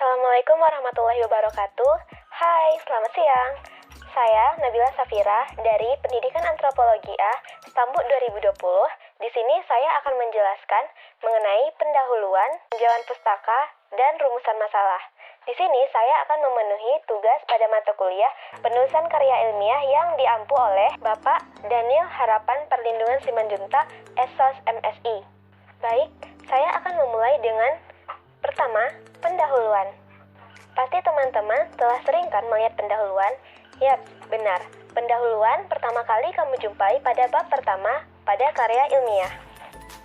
Assalamualaikum warahmatullahi wabarakatuh. Hai, selamat siang. Saya Nabila Safira dari Pendidikan Antropologi A, Stambuk 2020. Di sini saya akan menjelaskan mengenai pendahuluan, tinjauan pustaka, dan rumusan masalah. Di sini saya akan memenuhi tugas pada mata kuliah penulisan karya ilmiah yang diampu oleh Bapak Daniel Harapan Perlindungan Simanjuntak, SOS MSI. Baik, saya akan memulai dengan pertama, pendahuluan. Pasti teman-teman telah sering kan melihat pendahuluan? Yap, benar. Pendahuluan pertama kali kamu jumpai pada bab pertama pada karya ilmiah.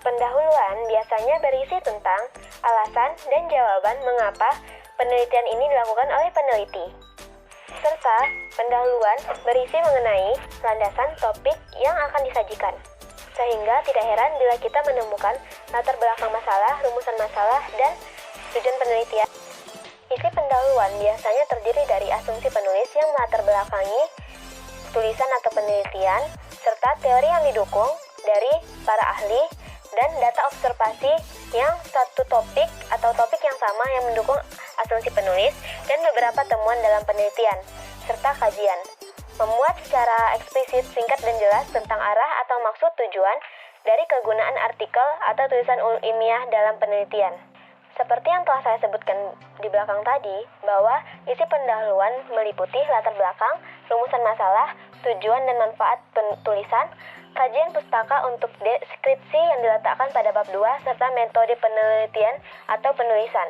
Pendahuluan biasanya berisi tentang alasan dan jawaban mengapa penelitian ini dilakukan oleh peneliti. Serta pendahuluan berisi mengenai landasan topik yang akan disajikan. Sehingga tidak heran bila kita menemukan latar belakang masalah, rumusan masalah, dan tujuan penelitian. Isi pendahuluan biasanya terdiri dari asumsi penulis yang melatar belakangi tulisan atau penelitian, serta teori yang didukung dari para ahli, dan data observasi yang satu topik atau topik yang sama yang mendukung asumsi penulis, dan beberapa temuan dalam penelitian, serta kajian. Memuat secara eksplisit, singkat, dan jelas tentang arah atau maksud tujuan dari kegunaan artikel atau tulisan ilmiah dalam penelitian. Seperti yang telah saya sebutkan di belakang tadi, bahwa isi pendahuluan meliputi latar belakang, rumusan masalah, tujuan dan manfaat tulisan, kajian pustaka untuk deskripsi yang diletakkan pada bab 2, serta metode penelitian atau penulisan,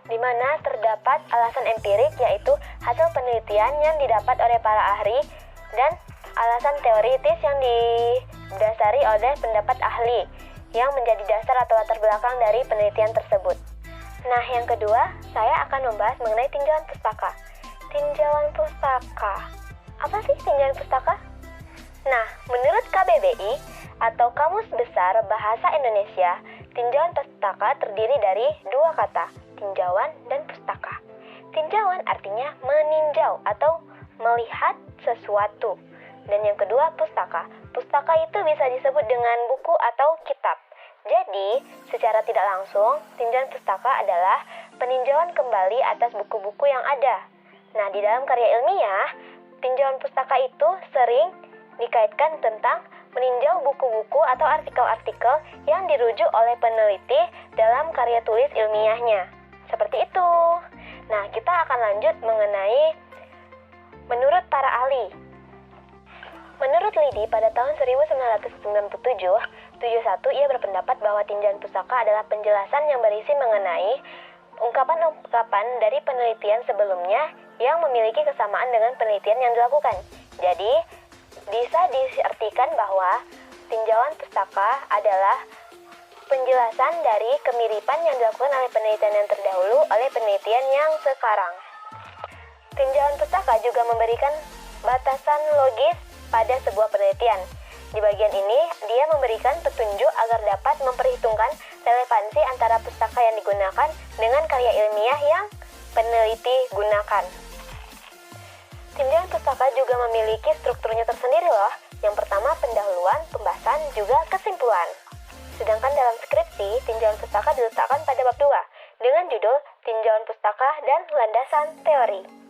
di mana terdapat alasan empirik, yaitu hasil penelitian yang didapat oleh para ahli, dan alasan teoritis yang didasari oleh pendapat ahli, yang menjadi dasar atau latar belakang dari penelitian tersebut. Nah, yang kedua, saya akan membahas mengenai tinjauan pustaka. Tinjauan pustaka. Apa sih tinjauan pustaka? Nah, menurut KBBI atau Kamus Besar Bahasa Indonesia, tinjauan pustaka terdiri dari dua kata, tinjauan dan pustaka. Tinjauan artinya meninjau atau melihat sesuatu. Dan yang kedua, pustaka. Pustaka itu bisa disebut dengan buku atau kitab. Jadi, secara tidak langsung, tinjauan pustaka adalah peninjauan kembali atas buku-buku yang ada. Nah, di dalam karya ilmiah, tinjauan pustaka itu sering dikaitkan tentang meninjau buku-buku atau artikel-artikel yang dirujuk oleh peneliti dalam karya tulis ilmiahnya. Seperti itu. Nah, kita akan lanjut mengenai menurut para ahli. Menurut Lidi, pada tahun 1997, ia berpendapat bahwa tinjauan pustaka adalah penjelasan yang berisi mengenai ungkapan-ungkapan dari penelitian sebelumnya yang memiliki kesamaan dengan penelitian yang dilakukan. Jadi, bisa diartikan bahwa tinjauan pustaka adalah penjelasan dari kemiripan yang dilakukan oleh penelitian yang terdahulu oleh penelitian yang sekarang. Tinjauan pustaka juga memberikan batasan logis pada sebuah penelitian. Di bagian ini, dia memberikan petunjuk agar dapat memperhitungkan relevansi antara pustaka yang digunakan dengan karya ilmiah yang peneliti gunakan. Tinjauan pustaka juga memiliki strukturnya tersendiri loh. Yang pertama, pendahuluan, pembahasan, juga kesimpulan. Sedangkan dalam skripsi, tinjauan pustaka diletakkan pada bab 2 dengan judul Tinjauan Pustaka dan Landasan Teori.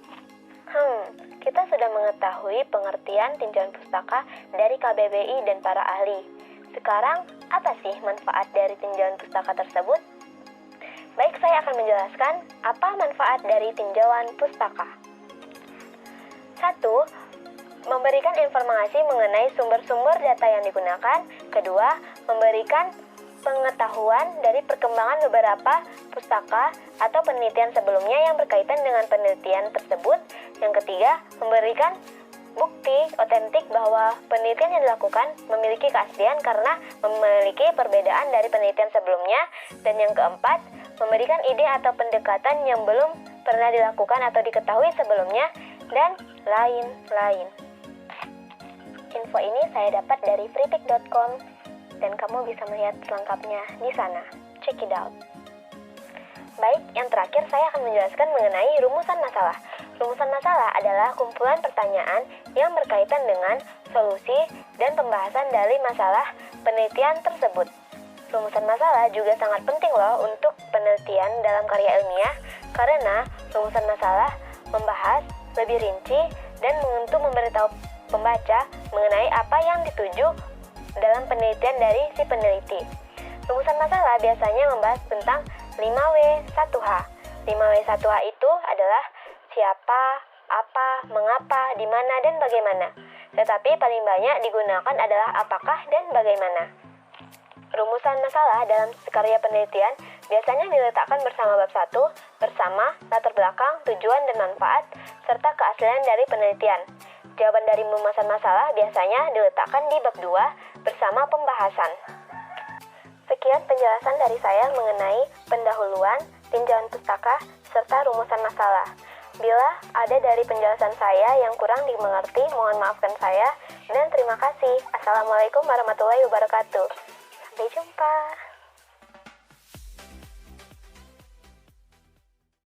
Kita sudah mengetahui pengertian tinjauan pustaka dari KBBI dan para ahli. Sekarang, apa sih manfaat dari tinjauan pustaka tersebut? Baik, saya akan menjelaskan apa manfaat dari tinjauan pustaka. 1. Memberikan informasi mengenai sumber-sumber data yang digunakan. Kedua, memberikan pengetahuan dari perkembangan beberapa pustaka atau penelitian sebelumnya yang berkaitan dengan penelitian tersebut. Yang ketiga, memberikan bukti otentik bahwa penelitian yang dilakukan memiliki keaslian karena memiliki perbedaan dari penelitian sebelumnya. Dan yang keempat, memberikan ide atau pendekatan yang belum pernah dilakukan atau diketahui sebelumnya, dan lain-lain. Info ini saya dapat dari freepik.com dan kamu bisa melihat selengkapnya di sana. Check it out. Baik, yang terakhir saya akan menjelaskan mengenai rumusan masalah. Rumusan masalah adalah kumpulan pertanyaan yang berkaitan dengan solusi dan pembahasan dari masalah penelitian tersebut. Rumusan masalah juga sangat penting loh untuk penelitian dalam karya ilmiah Karena rumusan masalah membahas lebih rinci dan untuk memberitahu pembaca mengenai apa yang dituju dalam penelitian dari si peneliti. Rumusan masalah biasanya membahas tentang 5W1H. 5W1H itu adalah siapa, apa, mengapa, di mana, dan bagaimana. Tetapi paling banyak digunakan adalah apakah dan bagaimana. Rumusan masalah dalam karya penelitian biasanya diletakkan bersama bab 1, bersama latar belakang, tujuan, dan manfaat, serta keaslian dari penelitian. Jawaban dari rumusan masalah biasanya diletakkan di bab 2, bersama pembahasan. Sekian penjelasan dari saya mengenai pendahuluan, tinjauan pustaka, serta rumusan masalah. Bila ada dari penjelasan saya yang kurang dimengerti, mohon maafkan saya, dan terima kasih. Assalamualaikum warahmatullahi wabarakatuh. Sampai jumpa.